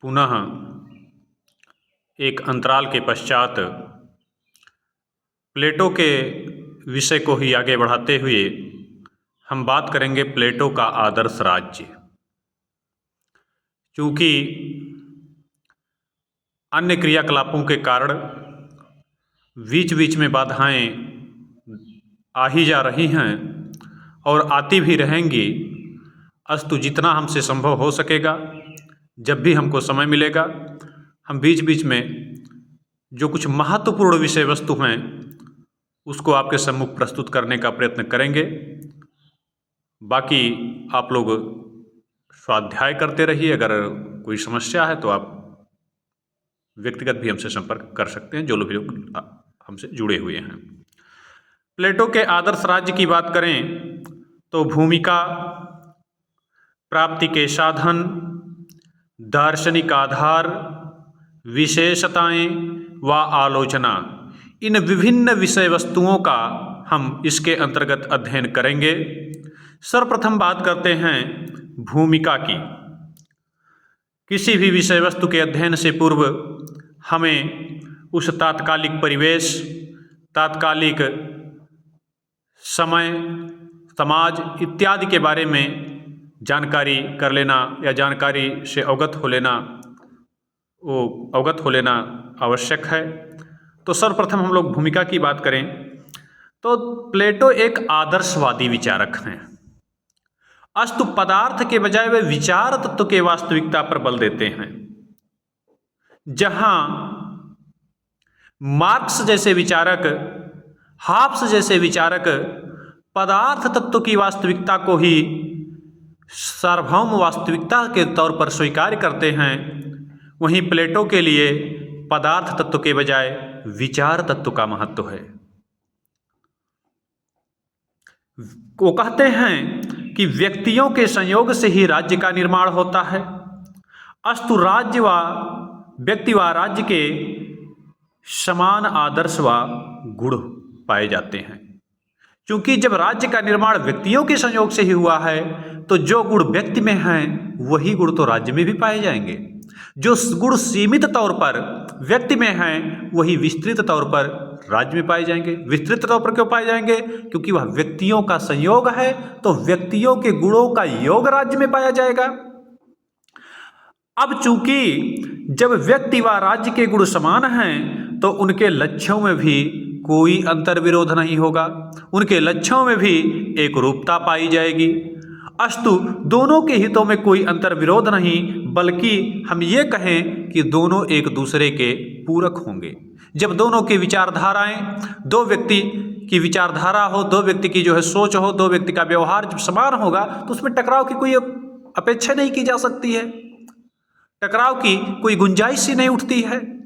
पुनः एक अंतराल के पश्चात प्लेटो के विषय को ही आगे बढ़ाते हुए हम बात करेंगे प्लेटो का आदर्श राज्य। क्योंकि अन्य क्रियाकलापों के कारण बीच बीच में बाधाएं आ ही जा रही हैं और आती भी रहेंगी, अस्तु जितना हमसे संभव हो सकेगा, जब भी हमको समय मिलेगा, हम बीच बीच में जो कुछ महत्वपूर्ण विषय वस्तु हैं उसको आपके सम्मुख प्रस्तुत करने का प्रयत्न करेंगे। बाकी आप लोग स्वाध्याय करते रहिए। अगर कोई समस्या है तो आप व्यक्तिगत भी हमसे संपर्क कर सकते हैं, जो लोग हमसे जुड़े हुए हैं। प्लेटो के आदर्श राज्य की बात करें तो भूमिका, प्राप्ति के साधन, दार्शनिक आधार, विशेषताएं व आलोचना, इन विभिन्न विषय वस्तुओं का हम इसके अंतर्गत अध्ययन करेंगे। सर्वप्रथम बात करते हैं भूमिका की। किसी भी विषय वस्तु के अध्ययन से पूर्व हमें उस तात्कालिक परिवेश, तात्कालिक समय, समाज इत्यादि के बारे में जानकारी कर लेना या जानकारी से अवगत हो लेना आवश्यक है। तो सर्वप्रथम हम लोग भूमिका की बात करें तो प्लेटो एक आदर्शवादी विचारक हैं। अस्तु पदार्थ के बजाय वे विचार तत्व के वास्तविकता पर बल देते हैं। जहां मार्क्स जैसे विचारक, हाब्स जैसे विचारक पदार्थ तत्व की वास्तविकता को ही सार्वभौम वास्तविकता के तौर पर स्वीकार करते हैं, वहीं प्लेटो के लिए पदार्थ तत्व के बजाय विचार तत्व का महत्व है। वो कहते हैं कि व्यक्तियों के संयोग से ही राज्य का निर्माण होता है। अस्तु राज्य व व्यक्ति व राज्य के समान आदर्श व गुण पाए जाते हैं। क्योंकि जब राज्य का निर्माण व्यक्तियों के संयोग से ही हुआ है तो जो गुण व्यक्ति में हैं वही गुण तो राज्य में भी पाए जाएंगे। जो गुण सीमित तौर पर व्यक्ति में हैं वही विस्तृत तौर पर राज्य में पाए जाएंगे। विस्तृत तौर पर क्यों पाए जाएंगे? क्योंकि वह व्यक्तियों का संयोग है, तो व्यक्तियों के गुणों का योग राज्य में पाया जाएगा। अब चूंकि जब व्यक्ति व राज्य के गुण समान हैं तो उनके लक्ष्यों में भी कोई अंतर विरोध नहीं होगा, उनके लक्ष्यों में भी एक रूपता पाई जाएगी। अस्तु दोनों के हितों में कोई अंतर विरोध नहीं, बल्कि हम ये कहें कि दोनों एक दूसरे के पूरक होंगे। जब दोनों की विचारधाराएं, दो व्यक्ति की विचारधारा हो, दो व्यक्ति की जो है सोच हो, दो व्यक्ति का व्यवहार जब समान होगा तो उसमें टकराव की कोई अपेक्षा नहीं की जा सकती है, टकराव की कोई गुंजाइश ही नहीं उठती है।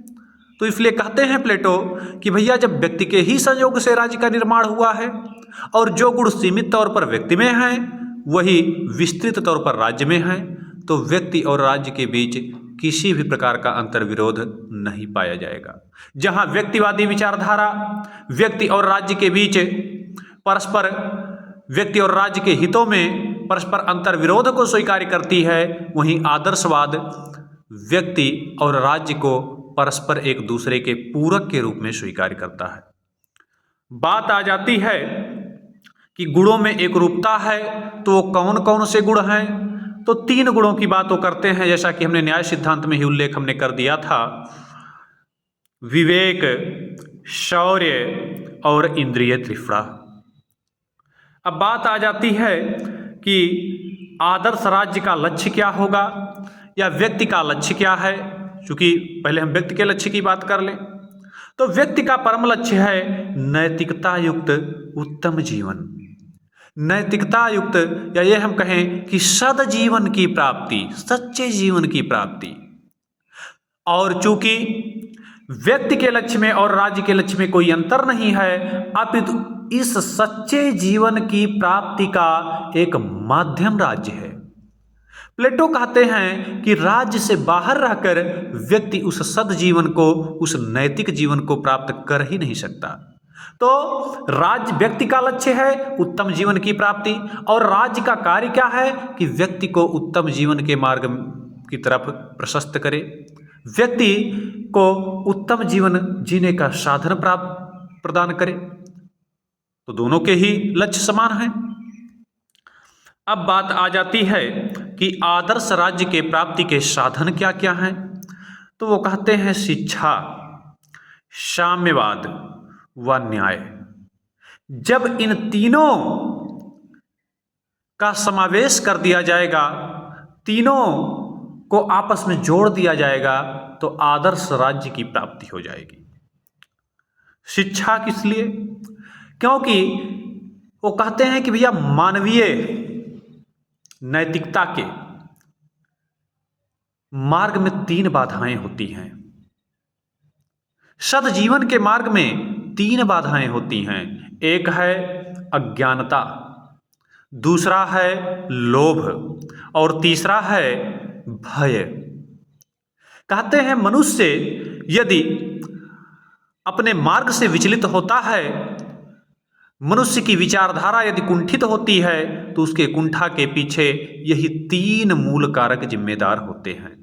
तो इसलिए कहते हैं प्लेटो कि भैया जब व्यक्ति के ही संयोग से राज्य का निर्माण हुआ है और जो गुण सीमित तौर पर व्यक्ति में हैं वही विस्तृत तौर पर राज्य में हैं, तो व्यक्ति और राज्य के बीच किसी भी प्रकार का अंतर विरोध नहीं पाया जाएगा। जहां व्यक्तिवादी विचारधारा व्यक्ति और राज्य के बीच परस्पर, व्यक्ति और राज्य के हितों में परस्पर अंतर विरोध को स्वीकार करती है, वहीं आदर्शवाद व्यक्ति और राज्य को परस्पर एक दूसरे के पूरक के रूप में स्वीकार करता है। बात आ जाती है कि गुणों में एक रूपता है, तो वो कौन कौन से गुण हैं? तो 3 गुणों की बात वो करते हैं, जैसा कि हमने न्याय सिद्धांत में ही उल्लेख हमने कर दिया था। विवेक, शौर्य और इंद्रिय तृष्णा। अब बात आ जाती है कि आदर्श राज्य का लक्ष्य क्या होगा या व्यक्ति का लक्ष्य क्या है। क्योंकि पहले हम व्यक्ति के लक्ष्य की बात कर लें तो व्यक्ति का परम लक्ष्य है नैतिकता युक्त उत्तम जीवन, नैतिकता युक्त, या ये हम कहें कि सद्जीवन की प्राप्ति, सच्चे जीवन की प्राप्ति। और चूंकि व्यक्ति के लक्ष्य में और राज्य के लक्ष्य में कोई अंतर नहीं है, अपितु इस सच्चे जीवन की प्राप्ति का एक माध्यम राज्य है। प्लेटो कहते हैं कि राज्य से बाहर रहकर व्यक्ति उस सद्जीवन को, उस नैतिक जीवन को प्राप्त कर ही नहीं सकता। तो राज्य, व्यक्ति का लक्ष्य है उत्तम जीवन की प्राप्ति, और राज्य का कार्य क्या है कि व्यक्ति को उत्तम जीवन के मार्ग की तरफ प्रशस्त करे, व्यक्ति को उत्तम जीवन जीने का साधन प्राप्त प्रदान करे। तो दोनों के ही लक्ष्य समान हैं। अब बात आ जाती है कि आदर्श राज्य के प्राप्ति के साधन क्या क्या हैं। तो वो कहते हैं शिक्षा, साम्यवाद व न्याय। जब इन तीनों का समावेश कर दिया जाएगा, तीनों को आपस में जोड़ दिया जाएगा, तो आदर्श राज्य की प्राप्ति हो जाएगी। शिक्षा किस लिए? क्योंकि वो कहते हैं कि भैया मानवीय नैतिकता के मार्ग में 3 बाधाएं होती हैं। सद्जीवन के मार्ग में 3 बाधाएं होती हैं। एक है अज्ञानता, दूसरा है लोभ और तीसरा है भय। कहते हैं मनुष्य यदि अपने मार्ग से विचलित होता है, मनुष्य की विचारधारा यदि कुंठित होती है, तो उसके कुंठा के पीछे यही 3 मूल कारक जिम्मेदार होते हैं।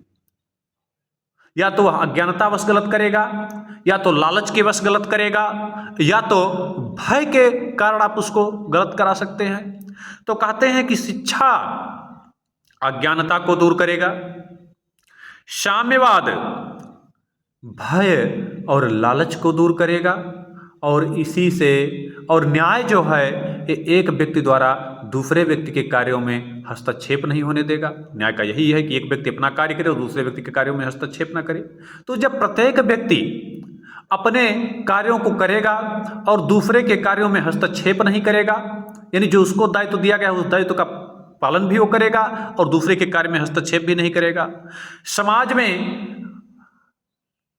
या तो वह अज्ञानतावश गलत करेगा, या तो लालच के वश गलत करेगा, या तो भय के कारण आप उसको गलत करा सकते हैं। तो कहते हैं कि शिक्षा अज्ञानता को दूर करेगा, साम्यवाद भय और लालच को दूर करेगा, और इसी से और न्याय जो है ये एक व्यक्ति द्वारा दूसरे व्यक्ति के कार्यों में हस्तक्षेप नहीं होने देगा। न्याय का यही है कि एक व्यक्ति अपना कार्य करे और दूसरे व्यक्ति के कार्यों में हस्तक्षेप ना करे। तो जब प्रत्येक व्यक्ति अपने कार्यों को करेगा और दूसरे के कार्यों में हस्तक्षेप नहीं करेगा, यानी जो उसको दायित्व दिया गया उस दायित्व का पालन भी वो करेगा और दूसरे के कार्य में हस्तक्षेप भी नहीं करेगा, समाज में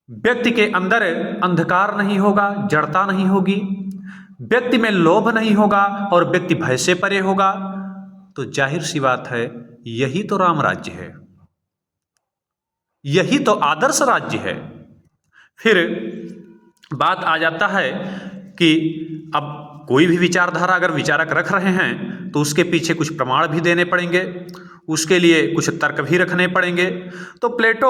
व्यक्ति के अंदर अंधकार नहीं होगा, जड़ता नहीं होगी, व्यक्ति में लोभ नहीं होगा और व्यक्ति भय से परे होगा। तो जाहिर सी बात है यही तो राम राज्य है, यही तो आदर्श राज्य है। फिर बात आ जाता है कि अब कोई भी विचारधारा अगर विचारक रख रहे हैं तो उसके पीछे कुछ प्रमाण भी देने पड़ेंगे, उसके लिए कुछ तर्क भी रखने पड़ेंगे। तो प्लेटो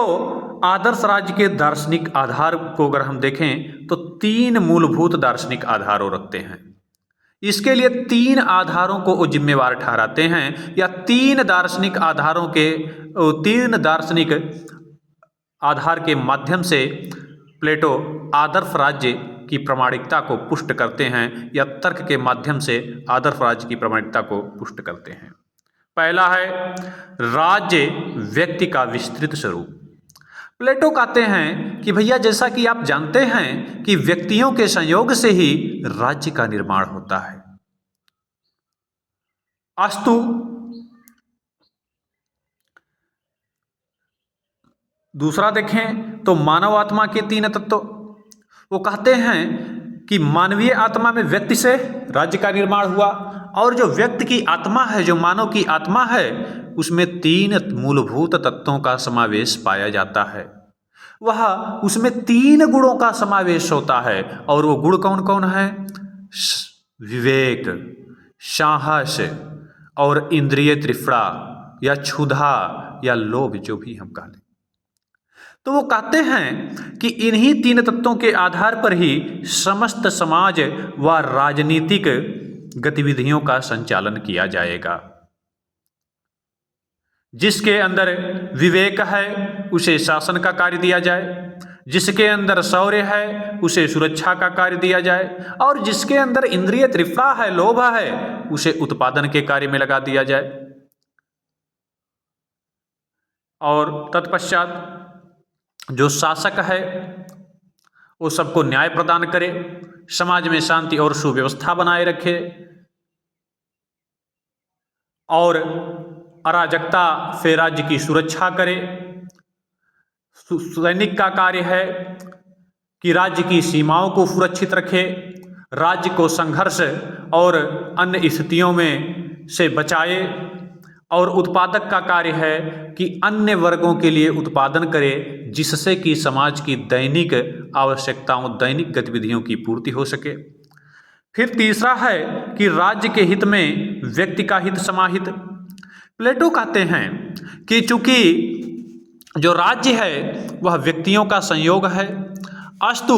आदर्श राज्य के दार्शनिक आधार को अगर हम देखें तो 3 मूलभूत दार्शनिक आधारों रखते हैं। इसके लिए 3 आधारों को वो जिम्मेवार ठहराते हैं, या 3 दार्शनिक आधारों के 3 दार्शनिक आधार के माध्यम से प्लेटो आदर्श राज्य की प्रामाणिकता को पुष्ट करते हैं, या तर्क के माध्यम से आदर्श राज्य की प्रामाणिकता को पुष्ट करते हैं। पहला है राज्य व्यक्ति का विस्तृत स्वरूप। प्लेटो कहते हैं कि भैया जैसा कि आप जानते हैं कि व्यक्तियों के संयोग से ही राज्य का निर्माण होता है, अस्तु दूसरा देखें तो मानव आत्मा के 3 तत्व। वो कहते हैं कि मानवीय आत्मा में व्यक्ति से राज्य का निर्माण हुआ, और जो व्यक्ति की आत्मा है, जो मानव की आत्मा है, उसमें 3 मूलभूत तत्वों का समावेश पाया जाता है। वह उसमें 3 गुणों का समावेश होता है, और वो गुण कौन कौन है? विवेक, साहस और इंद्रिय तृष्णा या क्षुधा या लोभ, जो भी हम कह लें। तो वो कहते हैं कि इन्हीं 3 तत्वों के आधार पर ही समस्त समाज व राजनीतिक गतिविधियों का संचालन किया जाएगा। जिसके अंदर विवेक है उसे शासन का कार्य दिया जाए, जिसके अंदर शौर्य है उसे सुरक्षा का कार्य दिया जाए, और जिसके अंदर इंद्रिय तृष्णा है, लोभ है, उसे उत्पादन के कार्य में लगा दिया जाए। और तत्पश्चात जो शासक है वो सबको न्याय प्रदान करे, समाज में शांति और सुव्यवस्था बनाए रखे, और अराजकता से राज्य की सुरक्षा करे। सैनिक का कार्य है कि राज्य की सीमाओं को सुरक्षित रखे, राज्य को संघर्ष और अन्य स्थितियों में से बचाए, और उत्पादक का कार्य है कि अन्य वर्गों के लिए उत्पादन करे, जिससे कि समाज की दैनिक आवश्यकताओं, दैनिक गतिविधियों की पूर्ति हो सके। फिर तीसरा है कि राज्य के हित में व्यक्ति का हित समाहित। प्लेटो कहते हैं कि चूंकि जो राज्य है वह व्यक्तियों का संयोग है, अस्तु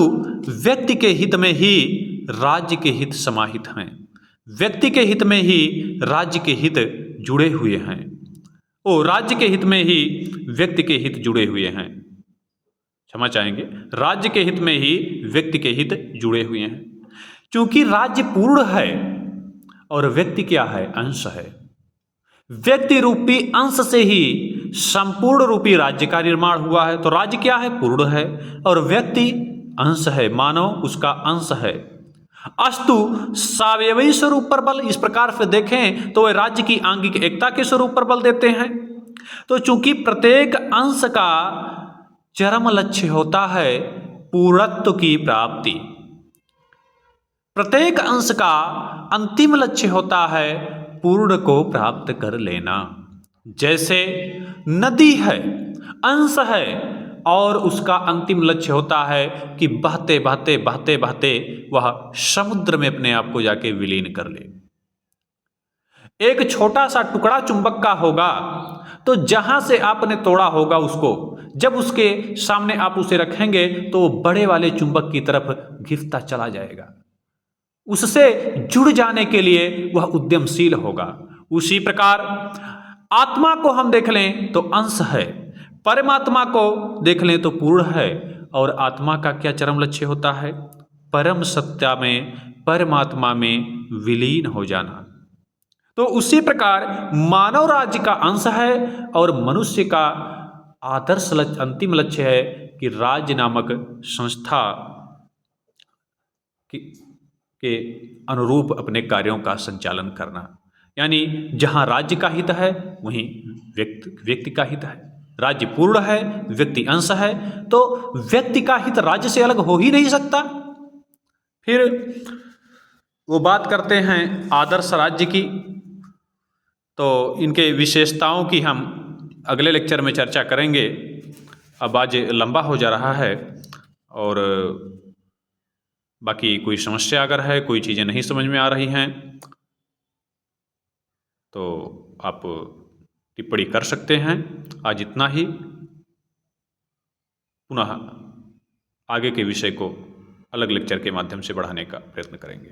व्यक्ति के हित में ही राज्य के हित समाहित हैं, व्यक्ति के हित में ही राज्य के हित जुड़े हुए हैं, राज्य के हित में ही व्यक्ति के हित जुड़े हुए हैं, क्षमा चाहेंगे, राज्य के हित में ही व्यक्ति के हित जुड़े हुए हैं। क्योंकि राज्य पूर्ण है और व्यक्ति क्या है, अंश है। व्यक्ति रूपी अंश से ही संपूर्ण रूपी राज्य का निर्माण हुआ है। तो राज्य क्या है, पूर्ण है, और व्यक्ति अंश है, मानव उसका अंश है। अस्तु सावयवी स्वरूप पर बल, इस प्रकार से देखें तो वे राज्य की आंगिक एकता के स्वरूप पर बल देते हैं। तो चूंकि प्रत्येक अंश का चरम लक्ष्य होता है पूर्णत्व की प्राप्ति, प्रत्येक अंश का अंतिम लक्ष्य होता है पूर्ण को प्राप्त कर लेना। जैसे नदी है, अंश है, और उसका अंतिम लक्ष्य होता है कि बहते बहते बहते बहते वह समुद्र में अपने आप को जाके विलीन कर ले। एक छोटा सा टुकड़ा चुंबक का होगा तो जहां से आपने तोड़ा होगा उसको, जब उसके सामने आप उसे रखेंगे तो वो बड़े वाले चुंबक की तरफ घिसता चला जाएगा, उससे जुड़ जाने के लिए वह उद्यमशील होगा। उसी प्रकार आत्मा को हम देख लें तो अंश है, परमात्मा को देख लें तो पूर्ण है, और आत्मा का क्या चरम लक्ष्य होता है, परम सत्ता में परमात्मा में विलीन हो जाना। तो उसी प्रकार मानव राज्य का अंश है और मनुष्य का आदर्श अंतिम लक्ष्य है कि राज्य नामक संस्था के अनुरूप अपने कार्यों का संचालन करना। यानी जहां राज्य का हित है वहीं व्यक्ति का हित है। राज्य पूर्ण है, व्यक्ति अंश है, तो व्यक्ति का हित राज्य से अलग हो ही नहीं सकता। फिर वो बात करते हैं आदर्श राज्य की, तो इनके विशेषताओं की हम अगले लेक्चर में चर्चा करेंगे। अब आज लंबा हो जा रहा है, और बाकी कोई समस्या अगर है, कोई चीज़ें नहीं समझ में आ रही हैं तो आप टिप्पणी कर सकते हैं। आज इतना ही, पुनः आगे के विषय को अलग लेक्चर के माध्यम से बढ़ाने का प्रयत्न करेंगे।